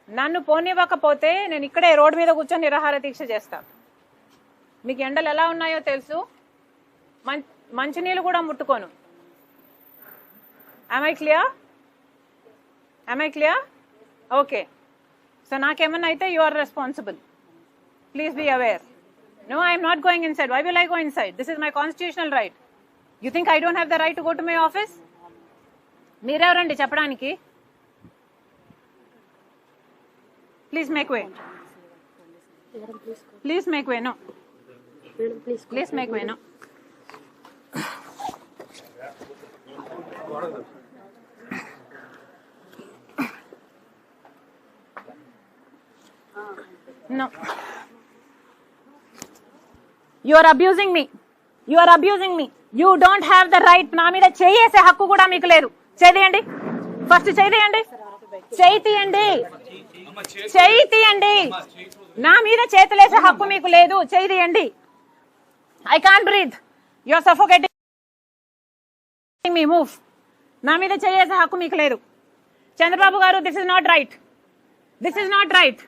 నన్ను పోనివ్వకపోతే నేను ఇక్కడే రోడ్డు మీద కూర్చొని నిరాహార దీక్ష చేస్తా. మీకు ఎండలు ఎలా ఉన్నాయో తెలుసు, మంచినీళ్ళు కూడా ముట్టుకోను. am I clear? Okay. So నాకేమన్నా అయితే you are responsible. Please be aware. No, I am not going inside. Why will I go inside? This is my constitutional right. You think I don't have the right to go to my office? మీరెవరండి చెప్పడానికి? Please make way. Please make way. No. Please make way. No. No. You are abusing me. You are abusing me. You don't have the right. నా మీద చేయేసే హక్కు కూడా మీకు లేదు. చేయండి. First చేయండి. చేయండి. నా మీద చేతులేసే హక్కు మీకు లేదు. చేయండి. I can't breathe. You are suffocating me. Move. నా మీద చేయేసే హక్కు మీకు లేదు. చంద్రబాబు గారు, this is not right. This is not right.